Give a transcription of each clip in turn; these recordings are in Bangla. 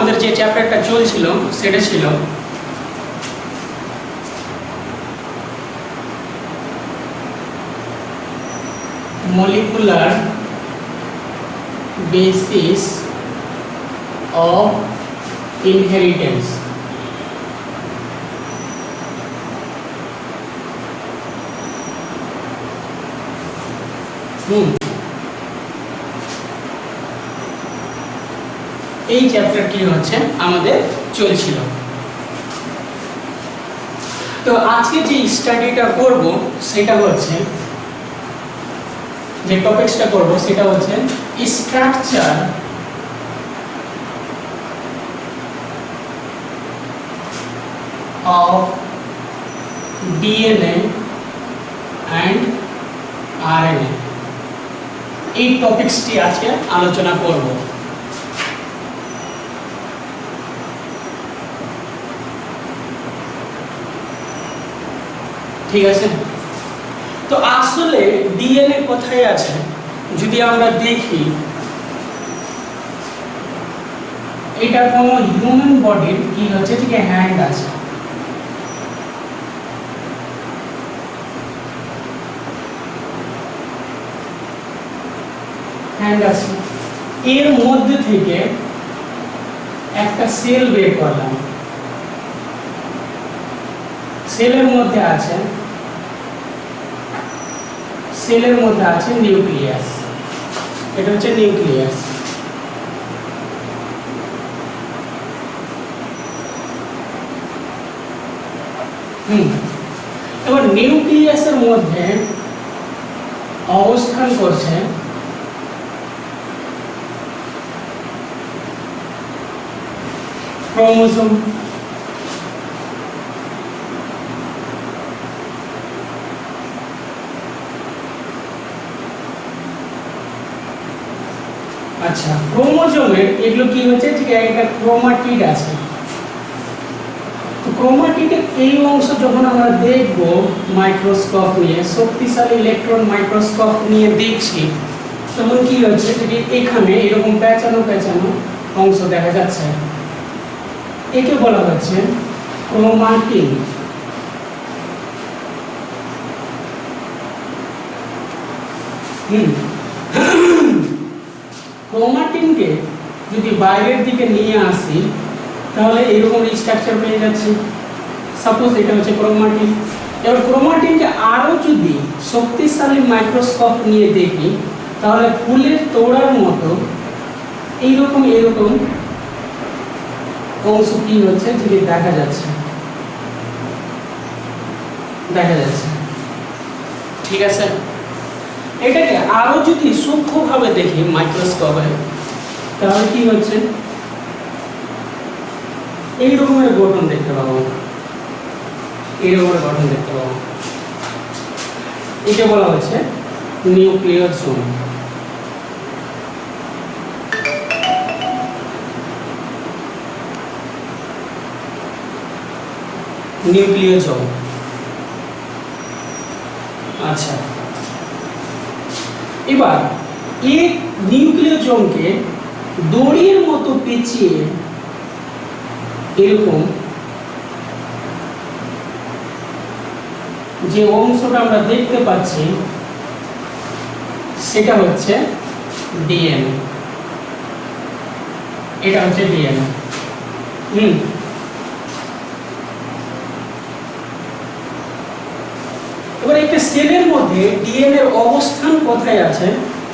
আমাদের যে চ্যাপ্টারটা চলছিল সেটা ছিল molecular basis of inheritance। এই চ্যাপ্টারটি হচ্ছে আমাদের চলছিল। তো আজকে যে স্টাডিটা করব সেটা হচ্ছে, যে টপিকসটা করব সেটা হচ্ছে structure of DNA and RNA. এই টপিকসটি আজকে আলোচনা করব। ঠিক আছে, তো আসলে ডিএনএ কোথায় আছে যদি আমরা দেখি, এটা কোনো হিউম্যান বডির কি হচ্ছে যে হ্যান্ড আছে, হ্যান্ড আছে, এর মধ্যে থেকে একটা সেল বের করলাম, সেলের মধ্যে আছে নিউক্লিয়াস, এটা হচ্ছে নিউক্লিয়াস। এবার নিউক্লিয়াসের মধ্যে অবস্থান করছে ক্রোমোসোম। আচ্ছা, ক্রোমোজোমের এগুলো কি হচ্ছে, ঠিক একটা ক্রোমাটিড আছে। তো ক্রোমাটিডের এই অংশ যখন আমরা দেখব মাইক্রোস্কোপ নিয়ে, শক্তিশালী ইলেকট্রন মাইক্রোস্কোপ নিয়ে দেখছি, তখন কি হচ্ছে যে এখানে এরকম প্যাঁচানো অংশ দেখা যাচ্ছে, একে বলা হচ্ছে ক্রোমাটিন। ক্রোমাটিনকে যদি বাইরের দিকে নিয়ে আসি তাহলে এরকম স্ট্রাকচার পেয়ে যাচ্ছে। সাপোজ এটা হচ্ছে ক্রোমাটিন। এবার ক্রোমাটিনকে আরো যদি শক্তিশালী মাইক্রোস্কোপ নিয়ে দেখি তাহলে ফুলের তোড়ার মতো এইরকম অংশ কি হচ্ছে যে দেখা যাচ্ছে। ঠিক আছে, এটাকে আরো যদি সূক্ষ্মভাবে দেখি মাইক্রোস্কোপে তাহলে কি হচ্ছে, এই রকমের গঠন দেখতে পাবো, এটা বলা হচ্ছে নিউক্লিওজোম। আচ্ছা, এবার এই নিউক্লিওজোমকে দড়ির মতো পেঁচিয়ে এরকম যে অংশটা আমরা দেখতে পাচ্ছি সেটা হচ্ছে ডিএনএ। এটা হচ্ছে ডিএনএ। এবার একটা সেলের মধ্যে ডিএনএ এর অবস্থান কোথায় আছে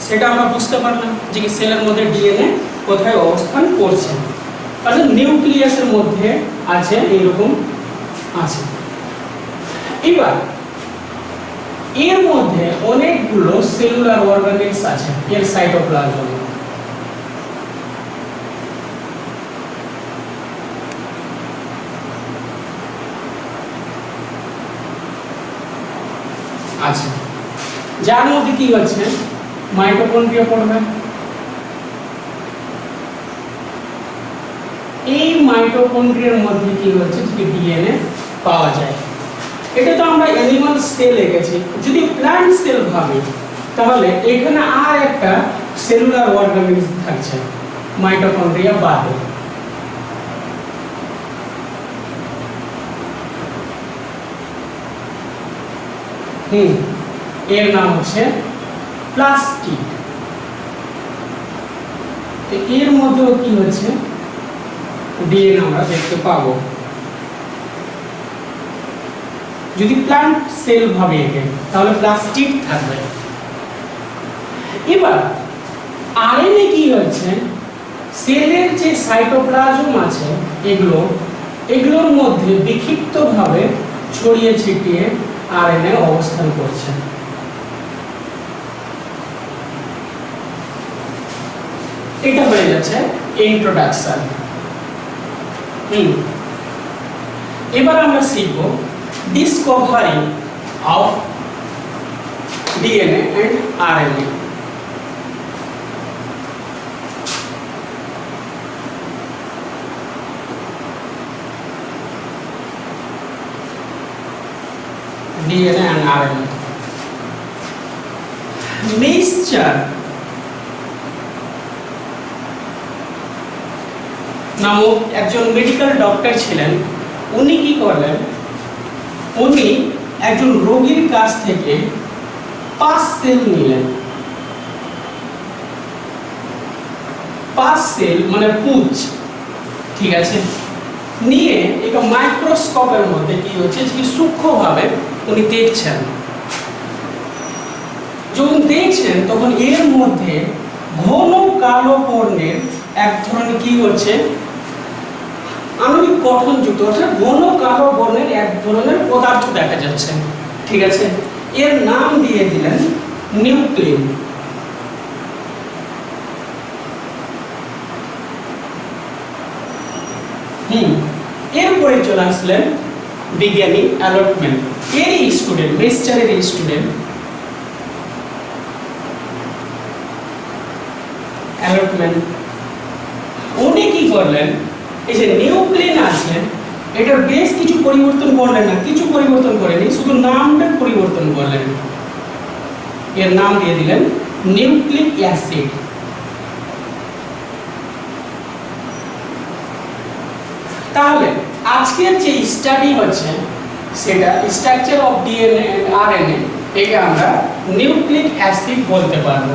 সেটা আমরা বুঝতে পারলাম, যে কি সেলের মধ্যে ডিএনএ কোথায় অবস্থান করছে। অর্থাৎ নিউক্লিয়াসের মধ্যে আছে, এইরকম আছে। এবার এর মধ্যে অনেকগুলো সেলুলার অর্গানেলস আছে, এর সাইটোপ্লাজম। আচ্ছা, যার মধ্যে কি হচ্ছে মাইটোকন্ড্রিয়া পড়বে। এই মাইটোকন্ড্রিয়ার মধ্যে কি হচ্ছে যে ডিএনএ পাওয়া যায়। এটা তো আমরা অ্যানিমাল সেল এঁকেছি, যদি প্ল্যান্ট সেল ভাবি তাহলে এখানে আর একটা সেলুলার অর্গানিজম থাকছে মাইটোকন্ড্রিয়া বাদে। এর নাম হচ্ছে প্লাস্টিড। তো এর মধ্যেও কি হচ্ছে ডিএনএ আমরা দেখতে পাবো যদি প্লান্ট সেল ভাবে একে, তাহলে প্লাস্টিড থাকবে। এবার আরএনএ কি হচ্ছে, সেলের যে সাইটোপ্লাজম আছে এগুলোর মধ্যে বিক্ষিপ্তভাবে ছড়িয়ে ছিটিয়ে আরএনএ অবস্থান করছে। এটা হয়ে যাচ্ছে ইন্ট্রোডাকশন। এবার আমরা শিখব discovery of DNA and RNA. DNA and RNA nature নামক একজন মেডিকেল ডক্টর ছিলেন। উনি কি করলেন, উনি একজন রোগীর কাছ থেকে 5 সেল নিলেন। 5 সেল মানে পুঁজ, ঠিক আছে, নিয়ে একটা মাইক্রোস্কোপের মধ্যে কি হচ্ছে যে সূক্ষ্মভাবে উনি দেখছেন। যখন দেখছেন তখন এর মধ্যে ঘন কালো বর্ণের এক ধরনের কি হচ্ছে আণবিক গঠনযুক্ত, অর্থাৎ ঘন কালো বর্ণের এক ধরনের পদার্থ দেখা যাচ্ছে, ঠিক আছে। এর নাম দিয়ে দিলেন নিউক্লিন। এরপরে চলে আসলেন বিজ্ঞানী অ্যালটম্যান, এরই স্টুডেন্ট, মেস্টারের স্টুডেন্ট অ্যালটম্যান। উনি কি করলেন, এই যে নিউক্লিন আছে এটার বেশ কিছু পরিবর্তন করলেন না, কিছু পরিবর্তন করেনি, শুধু নামটা পরিবর্তন করলেন। এর নাম দিয়ে দিলেন নিউক্লিক অ্যাসিড। তাহলে আজকের যে স্টাডি হচ্ছে সেটা structure of DNA and RNA, একে আমরা নিউক্লিক অ্যাসিড বলতে পারবো।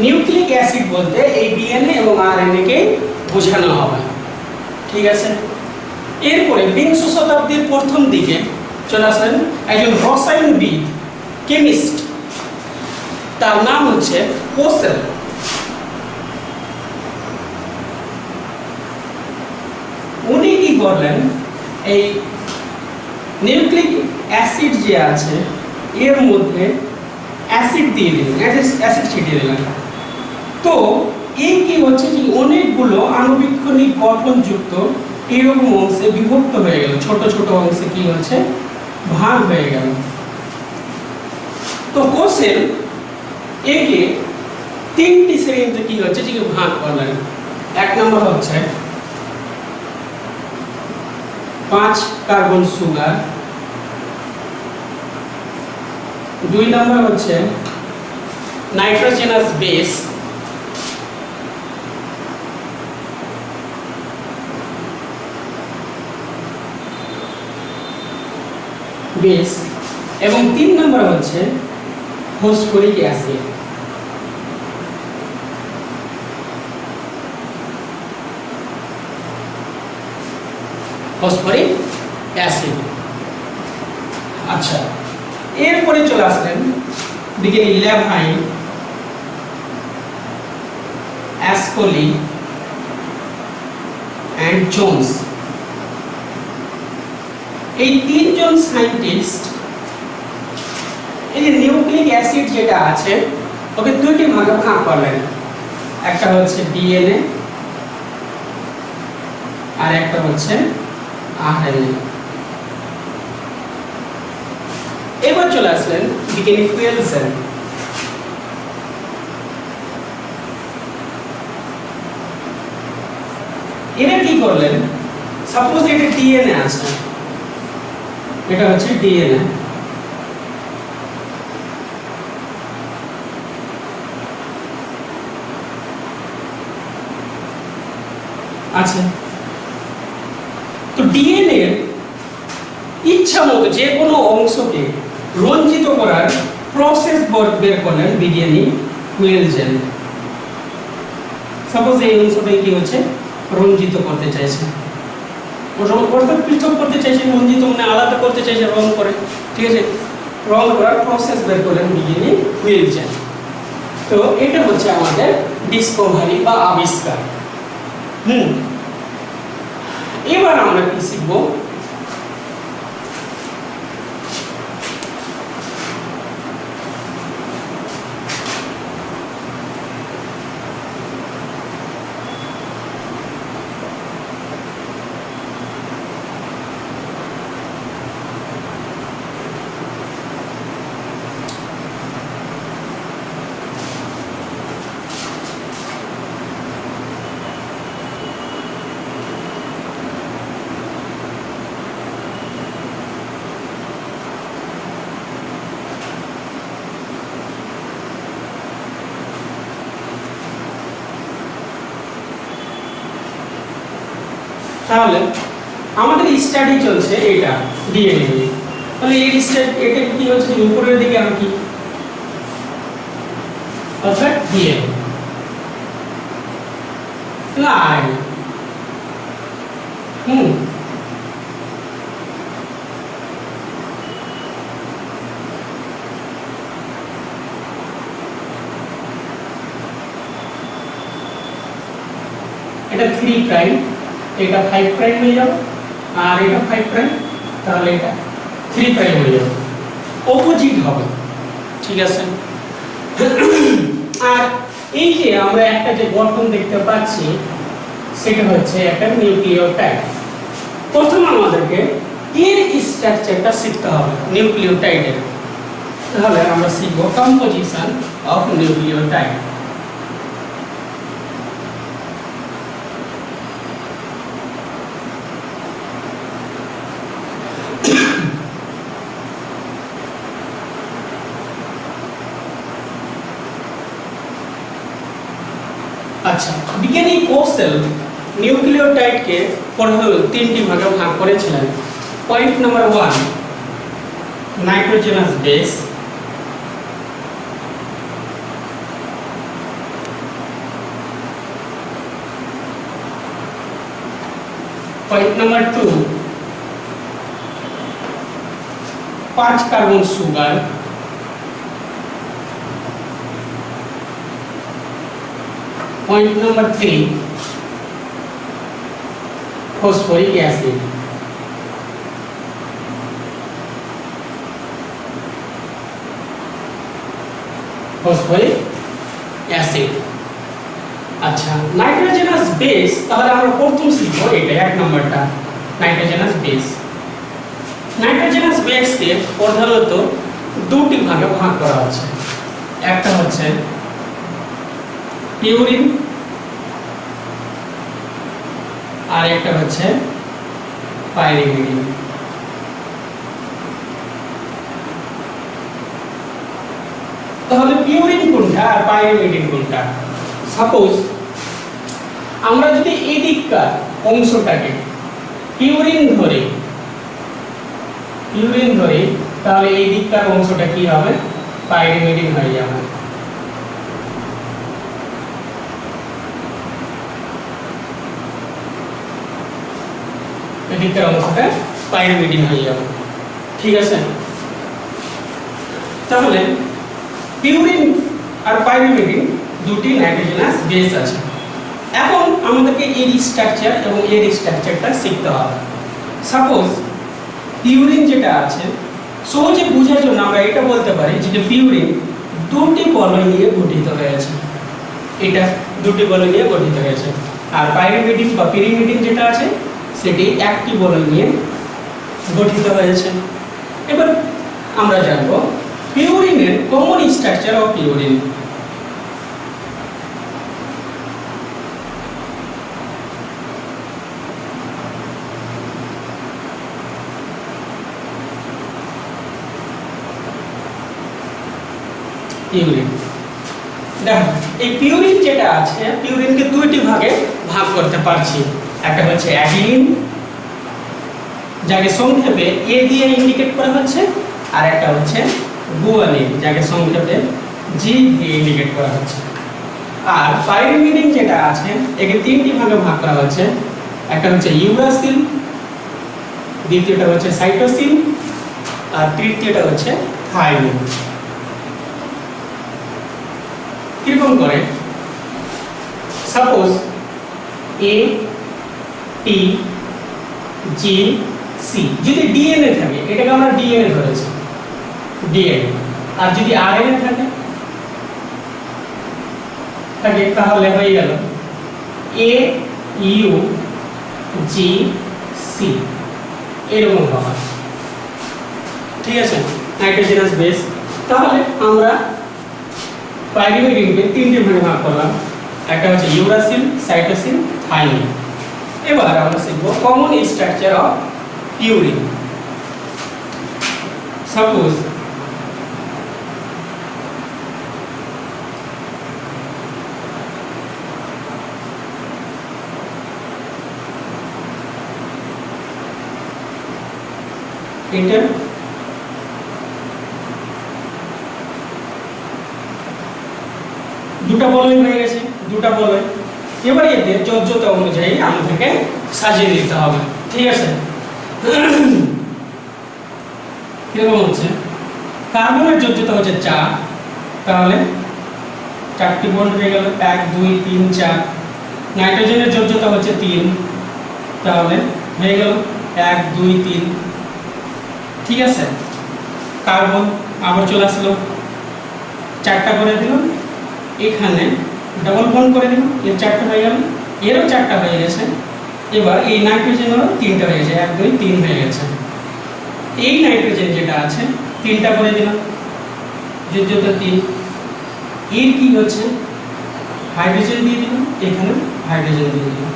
নিউক্লিক অ্যাসিড বলতে এই ডিএনএ এবং আরএনএ কে বোঝানো হবে, ঠিক আছে। এরপরে বিংশ শতাব্দীর প্রথম দিকে চলে আসলেন একজন রসায়নবিদ, কেমিস্ট, তার নাম হচ্ছে কোসেল। উনি কি করলেন, এই নিউক্লিক অ্যাসিড যে আছে এর মধ্যে অ্যাসিড দিয়ে দিলেন, অ্যাসিড ছিটিয়ে দিলেন। তো এই কি হচ্ছে যে অনেকগুলো আণুবীক্ষণিক গঠনযুক্ত এরকম অংশে বিভক্ত হয়ে গেল, ছোট ছোট অংশে কি হচ্ছে ভাগ হয়ে গেল। তো কোসেল একে 3টি শ্রেণীতে কি হচ্ছে যে ভাগ করলেন। এক নম্বর হচ্ছে 5 কার্বন সুগার, 2 নম্বর হচ্ছে নাইট্রোজেনাস বেস, এবং 3 নম্বর হচ্ছে ফসফরিক অ্যাসিড। Phosphoric acid. আচ্ছা, এরপরে চলে আসলেন বিজ্ঞানী ল্যাভাইন, অ্যাসকোলি এন্ড জোন্স। এই 3 জন সায়েন্টিস্ট এই যে নিউক্লিক অ্যাসিড যেটা আছে ওকে 2টি ভাগে ভাগ করলেন। একটা হচ্ছে ডিএনএ আর একটা হচ্ছে আরএনএ। এবার চলে আসলেন বিজ্ঞানী কুয়েলসেন। এরা কি করলেন, সাপোজ এটা ডিএনএ আছে, এটা হচ্ছে ডিএনএ, আছে। তো ডিএনএ ইচ্ছা মতো যে কোনো অংশকে রঞ্জিত করার প্রসেস বের করলেন বিজ্ঞানী ওয়েলজেন। সাপোজ এই অংশটাই কি হচ্ছে, রঞ্জিত করতে চাইছে, অর্থাৎ পৃথক করতে চাইছে, রঞ্জিত মানে আলাদা করতে চাইছে রং করে, ঠিক আছে, রং করার প্রসেস বের করলেন বিজ্ঞানী ওয়েলজেন। তো এটা হচ্ছে আমাদের ডিসকভারি বা আবিষ্কার। এবার আমরা কি শিখবো, তাহলে আমাদের স্টাডি চলছে এটা ডিএনএ নিয়ে। তাহলে এটা কি হচ্ছে, উপরের দিকে আর কি, অর্থাৎ ডিএনএ লাইন। এটা 3 প্রাইম, এটা 5 প্রাইম হয়ে যাবে, আর এটা 5 প্রাইম, তাহলে এটা 3 প্রাইম হয়ে যাবে, অপোজিট হবে, ঠিক আছে। আর এই যে আমরা একটা যে গঠন দেখতে পাচ্ছি সেটা হচ্ছে একটা নিউক্লিওটাইড। প্রথমে আমাদেরকে এর স্ট্রাকচারটা শিখতে হবে নিউক্লিওটাইডের। তাহলে আমরা শিখব কম্পোজিশন অফ নিউক্লিওটাইড। আচ্ছা, বিজ্ঞানী কোসেল নিউক্লিওটাইডকে প্রধানত 3টি ভাগে ভাগ করেছিলেন। Point number 1, nitrogenous base. Point number 2, 5 carbon sugar. Point number 3, phosphoric acid. Phosphoric acid. আচ্ছা, নাইট্রোজেনাস বেস, তাহলে আমরা প্রথম শিখব এটা 1 নম্বরটা, নাইট্রোজেনাস বেস। নাইট্রোজেনাস বেসকে প্রধানত 2টি ভাগে ভাগ করা আছে। একটা হচ্ছে পিউরিন, আর একটা হচ্ছে পাইরিমিডিন। তাহলে পিউরিন কোনটা আর পাইরিমিডিন কোনটা? সাপোজ আমরা যদি এই দিককার অংশটাকে পিউরিন ধরি, তাহলে এই দিককার অংশটা কি হবে, পাইরিমিডিন হয়ে যাবে। এদিককার অংশটা পাইরিমিডিন হয়ে যাবে, ঠিক আছে। তাহলে পিউরিন আর পাইরিমিডিন 2টি নাইট্রোজেনাস বেস আছে। এখন আমাদেরকে এর স্ট্রাকচার এবং এর স্ট্রাকচারটা শিখতে হবে। সাপোজ পিউরিন যেটা আছে, সহজে বোঝার জন্য আমরা এটা বলতে পারি যে পিউরিন 2টি বলয় নিয়ে গঠিত হয়েছে। এটা 2টি বলয় নিয়ে গঠিত হয়েছে। আর পাইরিমিডিন বা পিরিমিডিন যেটা আছে সেটি 1টি বলয় নিয়ে গঠিত হয়েছে। এবার আমরা জানব পিউরিনের common structure of purine. Purine, দেখো এই পিউরিন যেটা আছে, পিউরিনকে 2টি ভাগে ভাগ করতে পারছি। একটা হচ্ছে অ্যাডিনিন, যাকে সংক্ষেপে এ দিয়ে ইন্ডিকেট করা হচ্ছে, আর একটা হচ্ছে গুয়ানিন, যাকে সংক্ষেপে জি দিয়ে ইন্ডিকেট করা হচ্ছে। আর পাইরিমিডিন যেটা আছে একে তিনটি ভাগে ভাগ করা হচ্ছে, একটা হচ্ছে ইউরাসিল, দ্বিতীয়টা হচ্ছে সাইটোসিন, আর তৃতীয়টা হচ্ছে থাইমিন। কিরকম করে? সাপোজ এ টি জি সি যদি ডিএনএ থাকে, এটাকে আমরা ডিএনএ ধরেছি, ডিএনএ। আর যদি আরএনএ থাকে তাহলে হয়ে গেল এ ইউ জি সি, এরকম হবে। ঠিক আছে, নাইট্রোজেনাস বেস। তাহলে আমরা পাইরিমিডিনকে তিনটি ভাগে ভাগ করলাম, একটা হচ্ছে ইউরাসিল, সাইটোসিন, থাইমিন। এবার আমরা শিখব common structure of purine. Suppose এটা দুটা বলয় হয়ে গেছে, দুটা বলয়। এবারে এতে যোজ্যতা অনুযায়ী আমাদেরকে সাজিয়ে দিতে হবে। ঠিক আছে, কিরকম হচ্ছে? কার্বনের যোজ্যতা হচ্ছে 4, তাহলে 4টি বন্ড হয়ে গেল, 1 2 3 4। নাইট্রোজেনের যোজ্যতা হচ্ছে 3, তাহলে হয়ে গেল 1 2 3। ঠিক আছে, কার্বন আবার চলে আসলো, 4টা করে দিলাম, এখানে ডাবল বন্ড করে দিলাম, এর 4টা হয়ে গেল, এরও 4টা হয়ে গেছে। এবার এই নাইট্রোজেনেরও 3টা হয়ে গেছে, 1 2 3 হয়ে গেছে। এই নাইট্রোজেন যেটা আছে 3টা করে দিলাম, যোজ্যতা 3। এর কি হচ্ছে? হাইড্রোজেন দিয়ে দিলাম, এখানে হাইড্রোজেন দিয়ে দিলাম।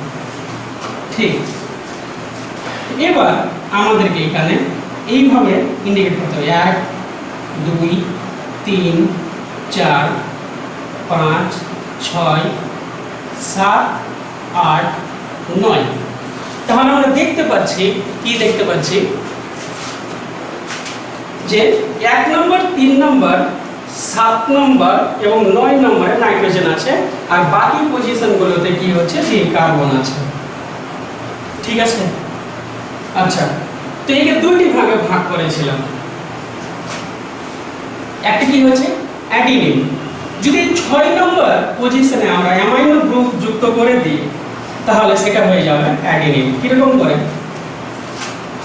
ঠিক, এবার আমাদেরকে এখানে এইভাবে ইন্ডিকেট করতে হবে, 1 2 3 4 5 6 7 8 9। তাহলে আমরা দেখতে পাচ্ছি, কি দেখতে পাচ্ছি যে 1 নম্বর 3 নম্বর 7 নম্বর এবং 9 নম্বরে নাইট্রোজেন আছে, আর বাকি পজিশনগুলোতে কি হচ্ছে? যে কার্বন আছে। ঠিক আছে, আচ্ছা, তো একে দুইটি ভাগে ভাগ করেছিলাম। একটা কি হচ্ছে? অ্যাডিনিন। যদি 6 নম্বর পজিশনে আমরা অ্যামাইনো গ্রুপ যুক্ত করে দিই, তাহলে সেটা হয়ে যাবে অ্যাডিনিন। কিরকম করে?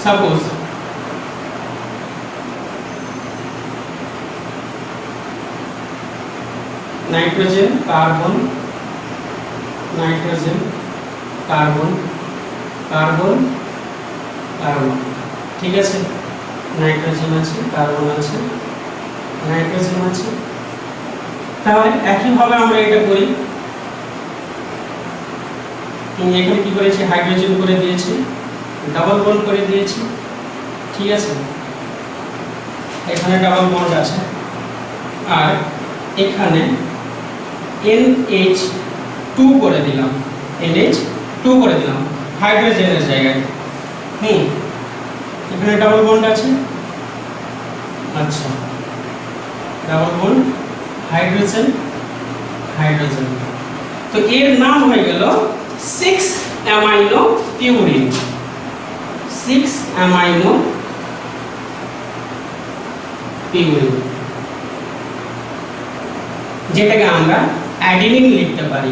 Suppose nitrogen carbon, nitrogen carbon, carbon carbon. ঠিক আছে, নাইট্রোজেন আছে, কার্বন আছে, নাইট্রোজেন আছে। তাহলে একইভাবে আমরা এটা করি। এখানে কি করেছি? হাইড্রোজেন করে দিয়েছি, ডাবল বন্ড করে দিয়েছি। ঠিক আছে, এখানে ডাবল বন্ড আছে, আর এখানে NH2 করে দিলাম, NH2 করে দিলাম হাইড্রোজেনের জায়গায়। এখানে ডাবল বন্ড আছে, আচ্ছা, ডাবল বন্ড, হাইড্রোজেন, হাইড্রোজেন। তো এর নাম হয়ে গেল 6 অ্যামাইনো পিউরিন, 6 অ্যামাইনো পিউরিন, যেটাকে আমরা অ্যাডিনিন লিখতে পারি।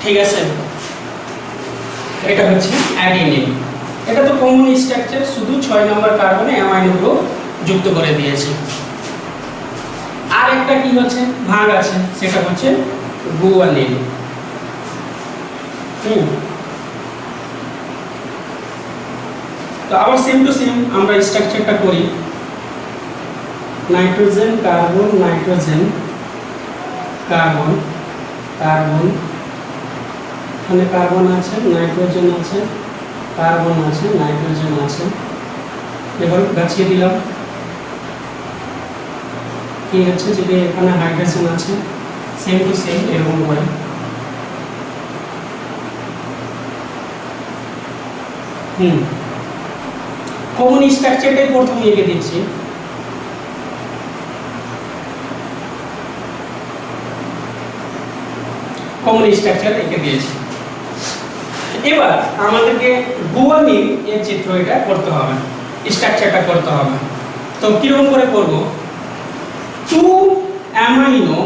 ঠিক আছে, এটা হচ্ছে অ্যাডিনিন। এটা তো কমন স্ট্রাকচার, শুধু 6 নম্বর কার্বনে অ্যামাইনো গ্রুপ যুক্ত করে দিয়েছি। আর একটা কি হচ্ছে? ভাগ আছে, সেটা হচ্ছে গুয়ানিন। তো আবার সেম টু সেম আমরা স্ট্রাকচারটা করি। Nitrogen carbon, nitrogen carbon, carbon, এখানে কার্বন আছে, নাইট্রোজেন আছে, কার্বন আছে, নাইট্রোজেন আছে। এবার গাছিয়ে দিলাম। কি হচ্ছে যে এখানে হাইড্রোজেন আছে সেম টু সেম এরকম করে কমন স্ট্রাকচারটাই প্রথমে এঁকে দিচ্ছি। কমন স্ট্রাকচার এঁকে দিয়েছি। এবার আমাদেরকে গুয়ানিন এর চিত্র এটা করতে হবে, স্ট্রাকচারটা করতে হবে। তো কিরকম করে করব? 2 amino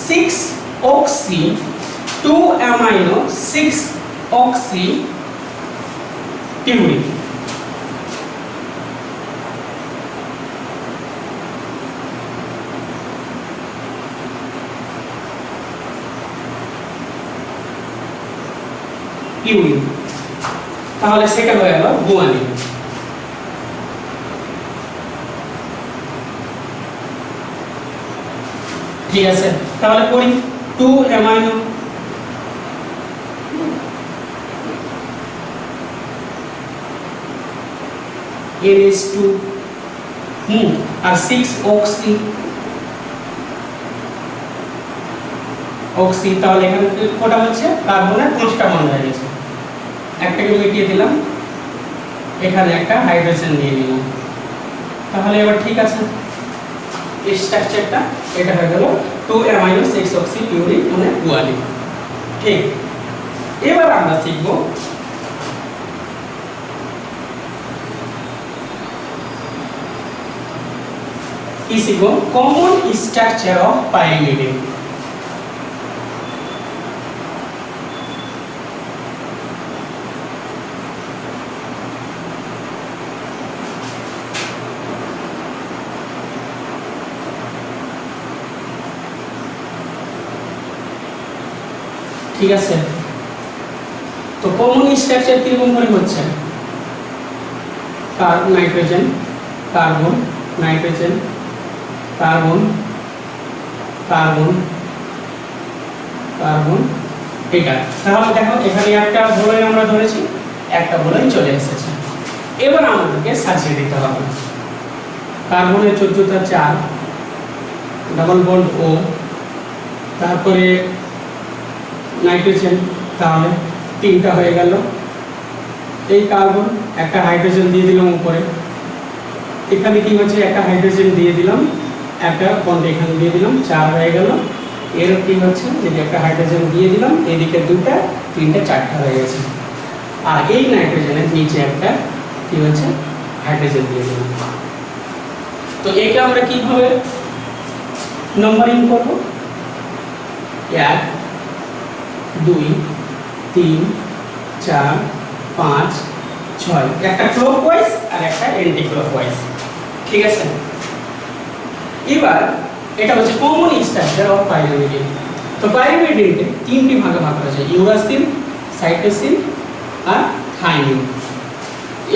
6 oxy 2 amino 6 oxy purine. Purine তাহলে সেটা হয়ে গেল গুয়ানিন। ঠিক আছে, তাহলে করি 2 অ্যামাইনো NH2 আর 6 অক্সি অক্সি, তাহলে এখানে কটা হচ্ছে কার্বনের 5টা বন্ধ হয়ে গেছে। একটাকে মিটিয়ে দিলাম, এখানে একটা হাইড্রোজেন নিয়ে নিলাম। তাহলে এবার ঠিক আছে, এই স্ট্রাকচারটা এটা হয়ে গেল 2 অ্যামাইনো 6 অক্সি পিউরিন মানে গুয়ানিন। ঠিক, এবার আমরা শিখব কি শিখব? Common structure of pyrimidine. ঠিক আছে, তো কমন স্ট্রাকচার কিরকম করে হচ্ছে? Nitrogen carbon nitrogen carbon carbon carbon, ঠিক আছে। তাহলে দেখো এখানে একটা বলয় আমরা ধরেছি, একটা বলয় চলে এসেছে। এবার আমাদেরকে সাজিয়ে দিতে হবে। কার্বনের 14টা 4 ডাবল বন্ড ও, তারপরে নাইট্রোজেন তাহলে 3টা হয়ে গেল। এই কার্বন একটা হাইড্রোজেন দিয়ে দিলাম উপরে, এখানে কি হচ্ছে একটা হাইড্রোজেন দিয়ে দিলাম, একটা বন্ড এখানে দিয়ে দিলাম, 4 হয়ে গেল। এর কি হচ্ছে যদি একটা হাইড্রোজেন দিয়ে দিলাম, এদিকে 2টা 3টা 4টা হয়ে গেছে। আর এই নাইট্রোজেনের নিচে একটা কি হচ্ছে হাইড্রোজেন দিয়ে দিলাম। তো একে আমরা কিভাবে নম্বরিং করব? 1 2 3 4 5 6, একটা ক্লকওয়াইজ আর একটা অ্যান্টি ক্লকওয়াইজ। ঠিক আছে, এবার এটা হচ্ছে কমন স্ট্রাকচার অফ পাইরিমিডিন। তো পাইরিমিডিনকে 3টি ভাগে ভাগ করা যায়, ইউরাসিল, সাইটোসিন আর থাইমিন।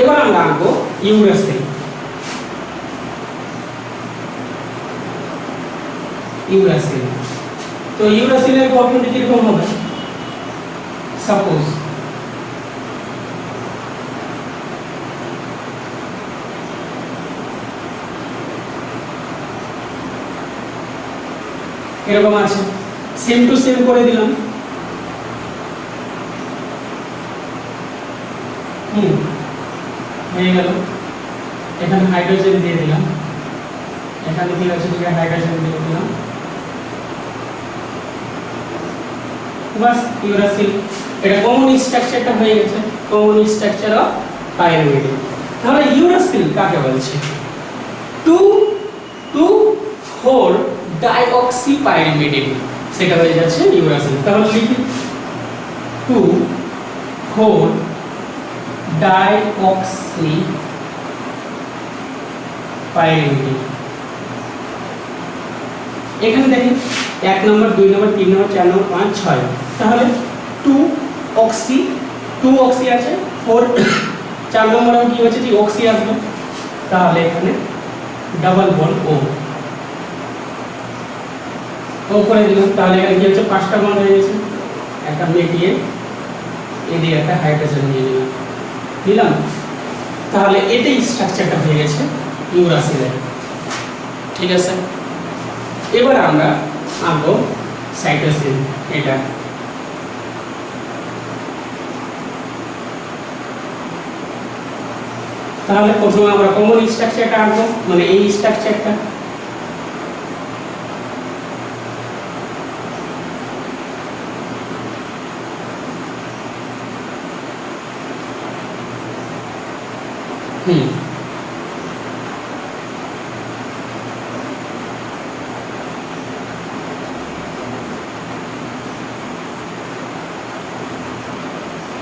এবার আমরা আঁকবো ইউরাসিল। ইউরাসিল, তো ইউরাসিলের গঠনটি কিরকম হবে? সাপোজ এরকম আছে, সেম টু সেম করে দিলাম। হয়ে গেল। এখানে হাইড্রোজেন দিয়ে দিলাম, এখানে কি আছে হাইড্রোজেন দিয়ে দিলাম, বাস ইউরাসিল। এটা কমন স্ট্রাকচারটা হয়ে গেছে, কমন স্ট্রাকচার অফ পাইরিমিডিন। তাহলে ইউরাসিল কাকে বলছে? 2,2,4 ডাইঅক্সি পাইরিমিডিন, সেটা হয়ে যাচ্ছে ইউরাসিল। তাহলে লিখি 2,4 ডাইঅক্সি পাইরিমিডিন। এখানে দেখেন 1 নম্বর 2 নম্বর 3 নম্বর 4 নম্বর 5 6, তাহলে 2 অক্সি আছে, 4 4 নম্বরে কি হচ্ছে যে অক্সি আসবে, তাহলে এখানে ডাবল বন্ড ও করে দিলাম। তাহলে এখানে কি হচ্ছে 5টা বন্ড হয়ে গেছে, একটা মিটিয়ে এদিকে একটা হাইড্রোজেন নিয়ে দিলাম। তাহলে এটাই স্ট্রাকচারটা হয়ে গেছে ইউরাসিলের। ঠিক আছে, এবার আমরা আঁকবো সাইটোসিন। এটা তাহলে প্রথমে আমরা কমন স্ট্রাকচারটা আঁকবো, মানে এই স্ট্রাকচারটা।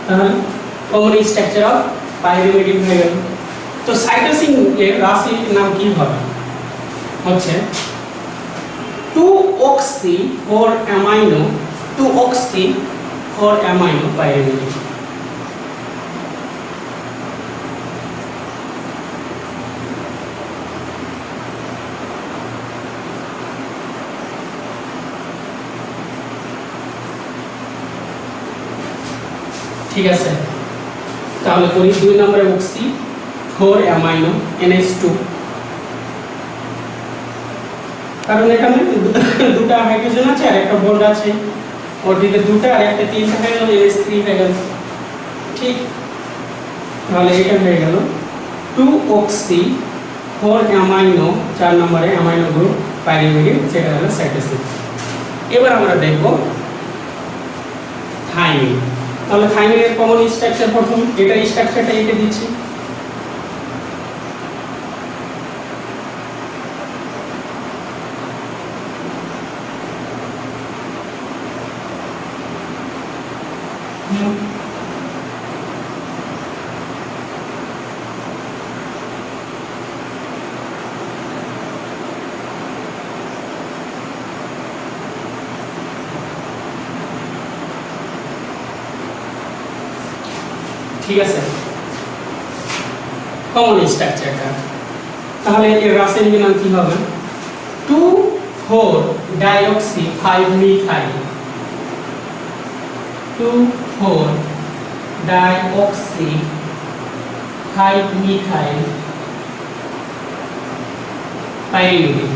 তাহলে কমন স্ট্রাকচার অফ পাইরিমিডিন হয়ে গেল। তো সাইটোসিন এর রাশির নাম কি হবে? হচ্ছে 2-oxy 4-amino 2-oxy 4-amino pyrimidine। ঠিক আছে, তাহলে করি 2 নম্বরে অক্সি 4-amino NH2, কারণ এখানে দুটো হাইড্রোজেন আছে আর একটা বন্ড আছে, ওর দিকে দুটো আর একটা তিনটা হয়ে গেল, NH3 হয়ে গেল। ঠিক, তাহলে এটা হয়ে গেল 2-oxy 4-amino 4 নম্বরে অ্যামাইনো গ্রুপ পাইরিমিডিন, সেটা হলো সাইটোসিন। এবার আমরা দেখব থাইমিন। তাহলে থাইমিনের কমন স্ট্রাকচার প্রথম, এটার স্ট্রাকচারটা এঁকে দিচ্ছি। ঠিক আছে, কমন স্ট্রাকচারটা। তাহলে এর রাসায়নিক নাম কি হবে? 2,4-dioxy 5-methyl 2,4-dioxy 5-methyl pyrimidine।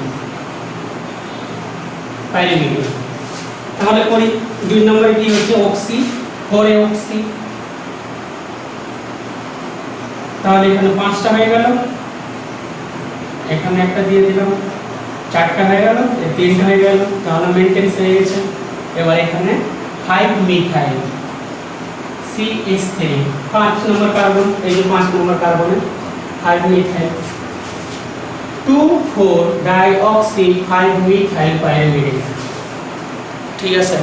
তাহলে করি 2 নম্বরে কি হচ্ছে? অক্সি 4-oxy, তাহলে এখানে 5টা হয়ে গেল, এখানে একটা দিয়ে দিলাম, 4টা হয়ে গেল, 3টা হয়ে গেল, তাহলে মেইনটেন্স হয়ে গেছে। এবার এখানে 5-methyl CH3 5 নম্বর কার্বন, এই যে 5 নম্বর কার্বনে 5-methyl 2,4-dioxy 5-methyl pyrimidine। ঠিক আছে,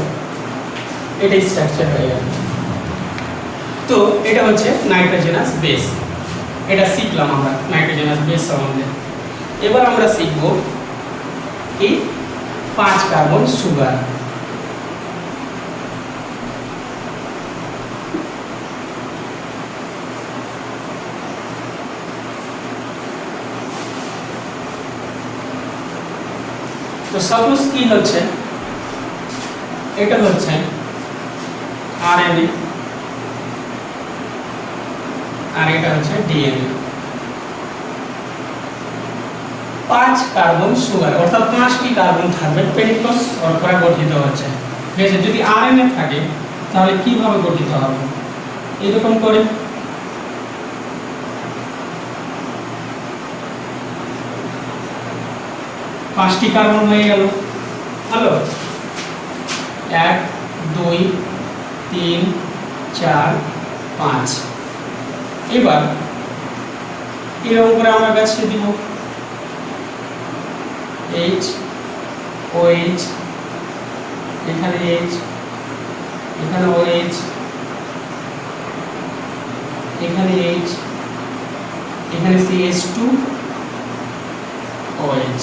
এটা স্ট্রাকচার হয়ে গেল। তো এটা হচ্ছে নাইট্রোজেনাস বেস, এটা শিখলাম আমরা নাইট্রোজেনাস বেস সম্বন্ধে। এবার আমরা শিখব কি 5 কার্বন সুগার। তো সাপোজ কি হচ্ছে, এটা হচ্ছে আরএনএ আর এটা হচ্ছে ডিএনএ। 5 কার্বন সুগার, অর্থাৎ 5টি কার্বন থাকবে, পেন্টোজ শর্করা গঠিত হচ্ছে। ঠিক আছে, যদি আরএনএ থাকে তাহলে কিভাবে গঠিত হবে? এরকম করে পাঁচটি কার্বন হয়ে গেল। হ্যালো, 1 2 3 4 5। এবার এরকম করে আমরা গাছকে দিব H OH, এখানে H, এখানে OH, এখানে H, এখানে CH2 OH।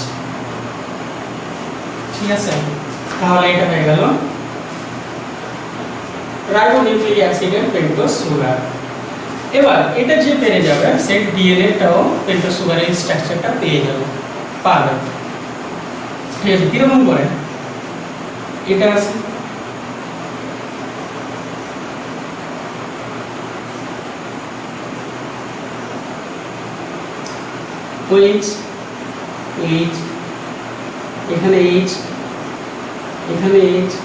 ঠিক আছে, তাহলে এটা হয়ে গেল রাইবোনিউক্লিক অ্যাসিডের পেন্টোজ সুগার। এবার এটা যে পেয়ে যাবে সে ডিএনএটাও পেন্টোজ সুগারের স্ট্রাকচারটা পেয়ে যাবে, পাবে। ঠিক আছে, কিরকম করে? এটা আছে OH H এখানে H, এখানে H,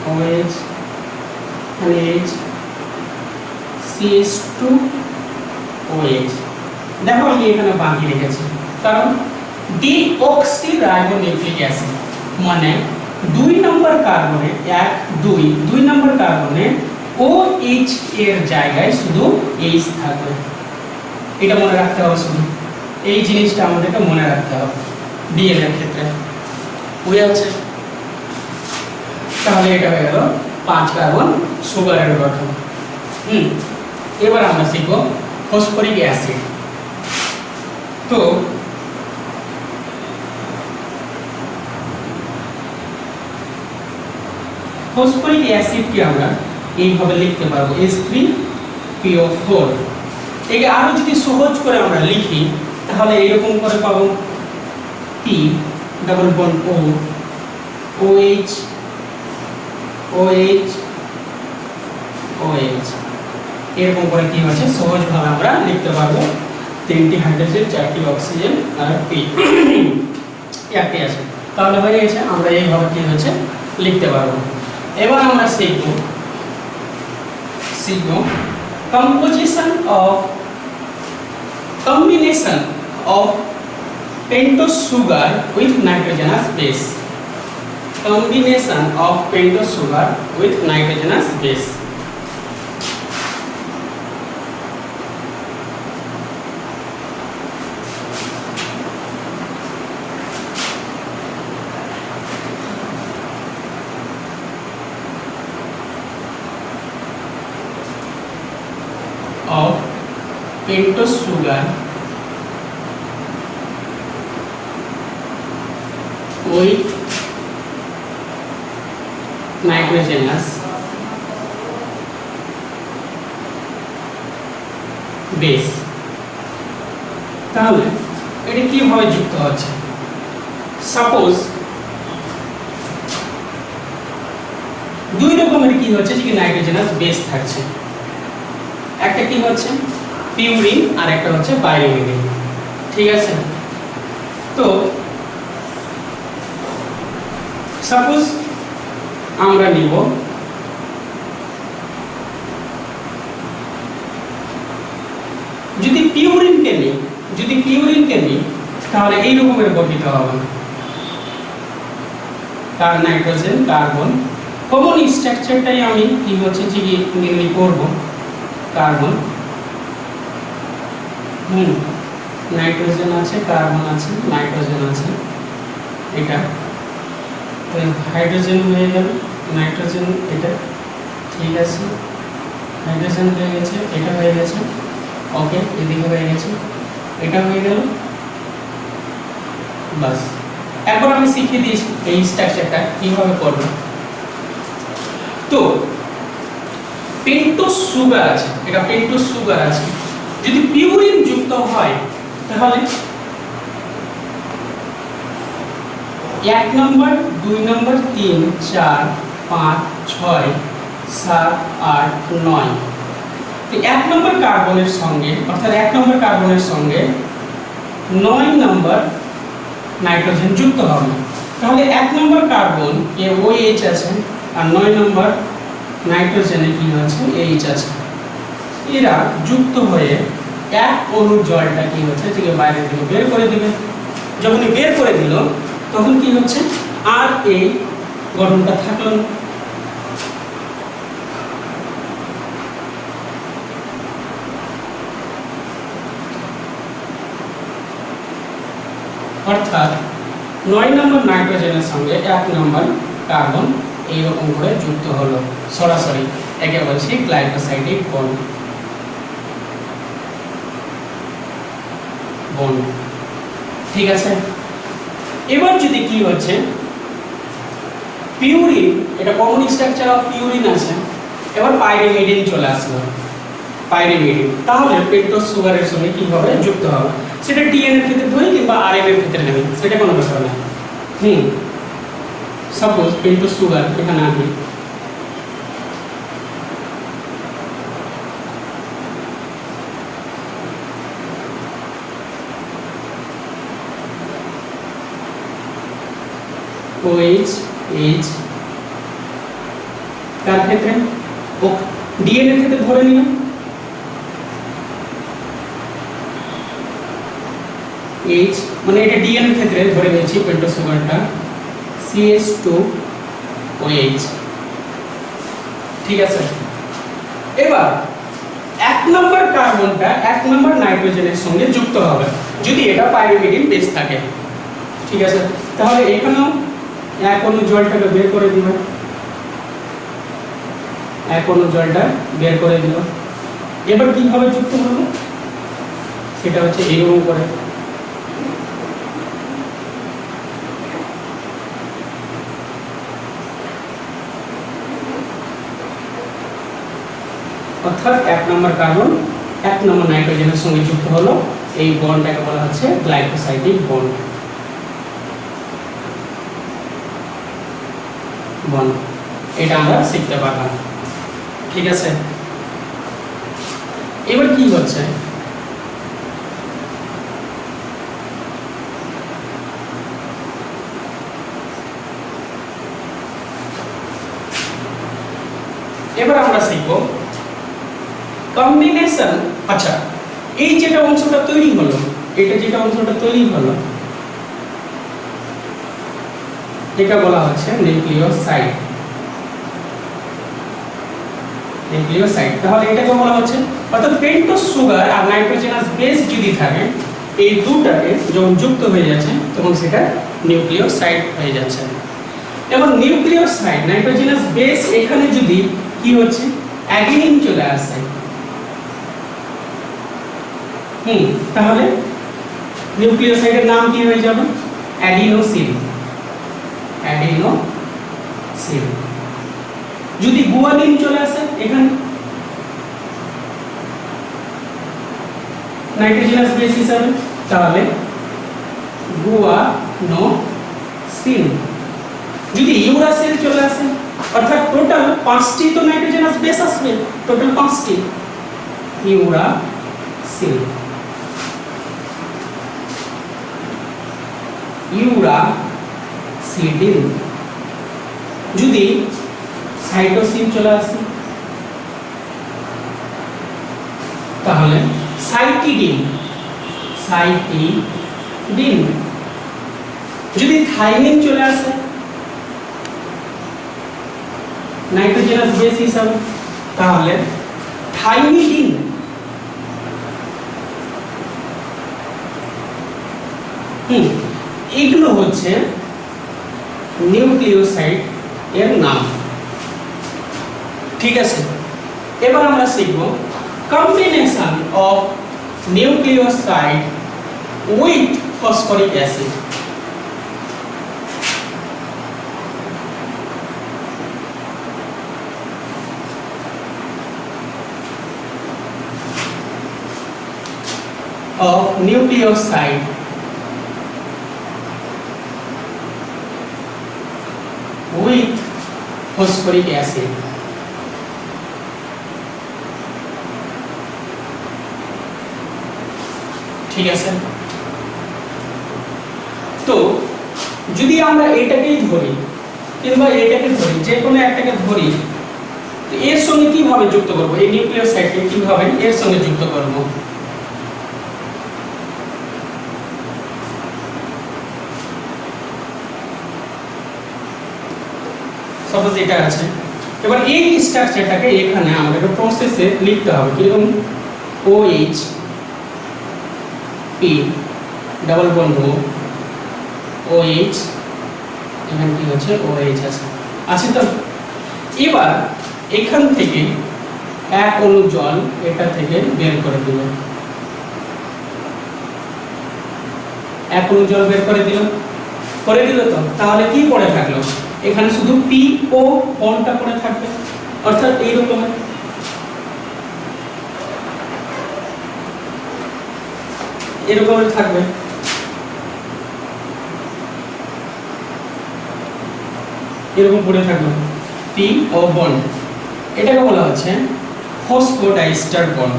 OH, এখানে H, CH2 OH। দেখো আমি এখানে বাকি রেখেছি, কারণ ডিঅক্সিরাইবোনিউক্লিক অ্যাসিড মানে 2 নম্বর কার্বনে 1 2 নম্বর কার্বনে OH এর জায়গায় শুধু H থাকবে। এটা মনে রাখতে হবে, শুধু এই জিনিসটা আমাদেরকে মনে রাখতে হবে ডিএল এর ক্ষেত্রে। বুঝা যাচ্ছে? তাহলে এটা হয়ে গেল 5 কার্বন সুগারের গঠন। এবার আমরা শিখব ফসফরিক অ্যাসিড। তো ফসফরিক অ্যাসিডকে আমরা এইভাবে লিখতে পারবো H3PO4। একে আরো যদি সহজ করে আমরা লিখি তাহলে এরকম করে পাবো P double bond O, OH, OH, OH। এরকম করে কি হচ্ছে সহজভাবে আমরা লিখতে পারবো 3টি হাইড্রোজেন 4টি অক্সিজেন আর P একটি আছে, তাহলে হয়ে গেছে। আমরা এইভাবে কি হচ্ছে লিখতে পারবো। এবার আমরা শিখব combination of pentose sugar with nitrogenous base। combination of pentose sugar with nitrogenous base। of pentose sugar with nitrogenous base। তাহলে এটা কিভাবে যুক্ত হচ্ছে? সাপোজ 2 রকমের কি হচ্ছে যে নাইট্রোজেনাস বেস থাকছে। একটা কি হচ্ছে পিউরিন আর একটা হচ্ছে পাইরিমিডিন। ঠিক আছে? তো সাপোজ আমরা নিব যদি পিউরিনকে নিই তাহলে এই রকমের গঠিত হবে তার নাইট্রোজেন কার্বন। কমন স্ট্রাকচারটাই আমি কি হচ্ছে যে নির্ণয় করব। কার্বন, নাইট্রোজেন আছে, কার্বন আছে, নাইট্রোজেন আছে, এটা তো হাইড্রোজেন হয়ে গেল, নাইট্রোজেন এটা, ঠিক আছে, হাইড্রোজেন হয়ে গেছে, এটা হয়ে গেছে, ওকে, এদিকে হয়ে গেছে, এটা হয়ে গেল, বাস। একবার আমি শিখিয়ে দিয়েছি এই স্ট্রাকচারটা কিভাবে করব। তো পেন্টোজ সুগার আছে, এটা পেন্টোজ সুগার আছে, যদি পিউরিন যুক্ত হয় তাহলে 1 নম্বর 2 নম্বর 3 4 5 6 7 8 9। তো 1 নম্বর কার্বনের সঙ্গে অর্থাৎ 1 নম্বর কার্বনের সঙ্গে 9 নম্বর নাইট্রোজেন যুক্ত হবে। তাহলে 1 নম্বর কার্বন এ OH আছে আর 9 নম্বর নাইট্রোজেনে কি আছে H আছে। এরা যুক্ত হয়ে এক অণু জলটা কি হচ্ছে থেকে বাইরে দিকে বের করে দিবে। যখনই বের করে দিল তখন কি হচ্ছে আর এই গঠনটা থাকলো না। অর্থাৎ 9 নম্বর নাইট্রোজেনের সঙ্গে 1 নম্বর কার্বন এইরকম করে যুক্ত হলো সরাসরি, একে বলছি গ্লাইকোসাইডিক বন্ড। ঠিক আছে? এবার যদি কি হচ্ছে পিউরিন, এটা কমন স্ট্রাকচার অফ পিউরিন আছে, এবার পাইরিমিডিন চলে আসলো, পাইরিমিডিন, তাহলে পেন্টোজ সুগারের সঙ্গে কি হবে যুক্ত হবে। সেটা ডিএনএ এর ক্ষেত্রে ধরি কিংবা আরএনএ এর ক্ষেত্রে নেবে, সেটা কোনো ব্যাপার না। সাপোজ পেন্টোজ সুগার এখানে আনি, OH H কার ক্ষেত্রে ও ডিএনএ ক্ষেত্রে ধরে নিলাম H মানে এটা ডিএনএ ক্ষেত্রে ধরে নিয়েছি পেন্টোজ সুগারটা CH2OH ঠিক আছে এবার এক নম্বর কার্বনটা এক নম্বর নাইট্রোজেনের সঙ্গে যুক্ত হবে যদি এটা পাইরিমিডিন বেস থাকে ঠিক আছে তাহলে এখানেও এক অণু জলটাকে বের করে দিবা এক অণু জলটা বের করে দিল এবার কিভাবে যুক্ত হবে সেটা হচ্ছে এইরকম করে অর্থাৎ এক নম্বর কার্বন এক নম্বর নাইট্রোজেনের সঙ্গে যুক্ত হলো এই বন্ডটাকে বলা হচ্ছে গ্লাইকোসাইডিক বন্ড বন্ড এটা আমরা শিখতে পারলাম ঠিক আছে এবার কি হচ্ছে এবার আমরা শিখব কম্বিনেশন আচ্ছা এই যেটা অংশটা তৈরি হলো এটা যেটা অংশটা তৈরি হলো এটা বলা হচ্ছে নিউক্লিওসাইড নিউক্লিওসাইড তাহলে এটাকে বলা হচ্ছে অর্থাৎ পেন্টোজ সুগার আর নাইট্রোজেনাস বেস যদি থাকে এই দুটাকে যখন যুক্ত হয়ে যাচ্ছে তখন সেটা নিউক্লিওসাইড হয়ে যাচ্ছে এবং নিউক্লিওসাইড নাইট্রোজেনাস বেস এখানে যদি কি হচ্ছে অ্যাডিনিন চলে আসে তাহলে নিউক্লিওসাইডের নাম কি হয়ে যাবে অ্যাডিনোসিন অ্যাডিনোসিন যদি গুয়ানিন চলে আসে এখানে নাইট্রোজেনাস বেস হিসাবে তাহলে গুয়ানোসিন যদি ইউরাসিল চলে আসে অর্থাৎ টোটাল 5টি তো নাইট্রোজেনাস বেস আসবে টোটাল 5টি ইউরাসিল ইউরাসিডিন যদি সাইটোসিন চলে আসে তাহলে সাইটিডিন সাইটিডিন যদি থাইমিন চলে আসে নাইট্রোজেনাস বেস হিসাবে তাহলে থাইমিডিন এগুলো হচ্ছে নিউক্লিওসাইড এর নাম ঠিক আছে এবার আমরা শিখব combination of nucleoside with phosphoric acid of nucleoside with phosphoric acid ঠিক আছে তো যদি আমরা এটাকেই ধরি কিংবা এটাকে ধরি যে কোনো একটাকে ধরি তো এর সঙ্গে কিভাবে যুক্ত করব এই নিউক্লিওসাইডকে কিভাবে এর সঙ্গে যুক্ত করব সাপোজ এটা আছে এবার এই স্ট্রাকচারটাকে এখানে আমাদের প্রসেসে লিখতে হবে কিরকম OH P double bond O OH এখানে কি হচ্ছে OH আছে তো এবার এখান থেকে এক অণু জল এটা থেকে বের করে দিল এক অণু জল বের করে দিল তো তাহলে কি পড়ে থাকলো এখানে শুধু PO বন্ডটা পড়ে থাকবে অর্থাৎ এই রকম এরকম থাকবে এরকম পড়ে থাকবে PO বন্ড এটাকে বলা হচ্ছে ফসফোডাইস্টার বন্ড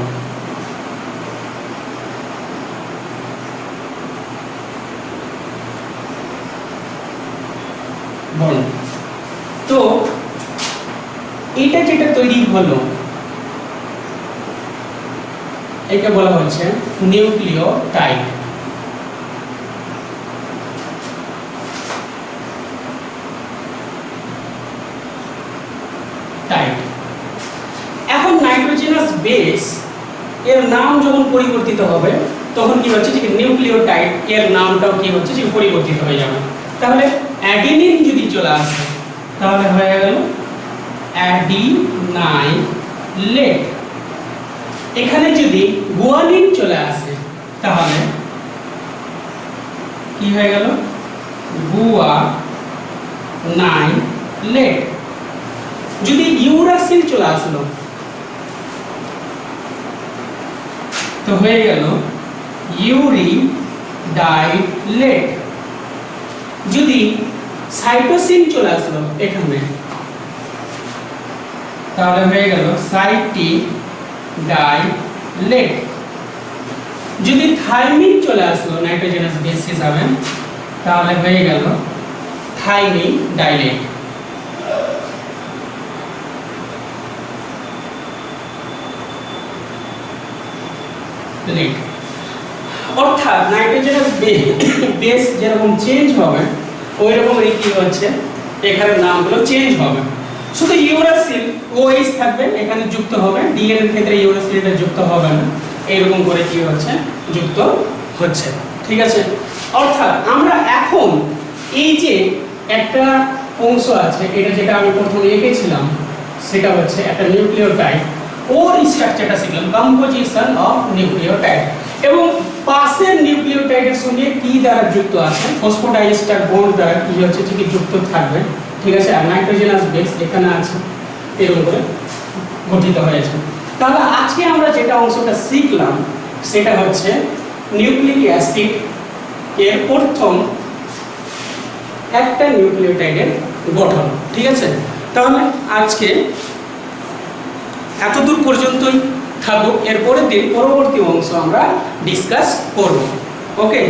বন্ড। তো এটা যেটা তৈরি হলো এটা বলা হচ্ছে নিউক্লিওটাইড। এখন নাইট্রোজেনাস বেস এর নাম যখন পরিবর্তিত হবে তখন কি হচ্ছে যে নিউক্লিওটাইড এর নামটাও কি হচ্ছে যে পরিবর্তিত হয়ে যাবে। তাহলে অ্যাডেনিন যদি চলে আসে তাহলে হয়ে গেল অ্যাডিনাইলেট। এখানে যদি গুয়ানিন চলে আসে তাহলে কি হয়ে গেল গুয়ানাইলেট। যদি ইউরাসিল চলে আসলো তো হয়ে গেল ইউরিডাইলেট। যদি সাইটোসিন চলে আসলো এখানে তাহলে হয়ে গেল সাইটিডাইলেট। যদি থাইমিন চলে আসলো নাইট্রোজেনাস বেস হিসাবে তাহলে হয়ে গেল থাইমিডাইলেট। অর্থাৎ নাইট্রোজেনাস বেস যেরকম চেঞ্জ হবে ওই রকমই কি হচ্ছে এখানে নামগুলো চেঞ্জ হবে। শুধু ইউরাসিল ওএইচ থাকবে এখানে যুক্ত হবে, ডিএনএ এর ক্ষেত্রে ইউরাসিলটা যুক্ত হবে না, এরকম করে কি হচ্ছে যুক্ত হচ্ছে। ঠিক আছে, অর্থাৎ আমরা এখন এই যে একটা অংশ আছে এটা যেটা আমি প্রথমে এঁকেছিলাম সেটা হচ্ছে একটা নিউক্লিওটাইড, ওর স্ট্রাকচারটা শিখলাম কম্পোজিশন অফ নিউক্লিওটাইড, এবং পাশের নিউক্লিওটাইডের সঙ্গে কি দ্বারা যুক্ত আছে ফসফোডাইএস্টার বন্ড দ্বারা কি হচ্ছে যে যুক্ত থাকবে। ঠিক আছে, আর নাইট্রোজেনাস বেস এখানে আছে এরকম করে গঠিত হয়েছে। তাহলে আজকে আমরা যেটা অংশটা শিখলাম সেটা হচ্ছে নিউক্লিক অ্যাসিড এর প্রথম একটা নিউক্লিওটাইডের গঠন। ঠিক আছে, তাহলে আজকে এতদূর পর্যন্তই থাকুক, এর পরের দিন পরবর্তী অংশ আমরা ডিসকাস করব। ওকে।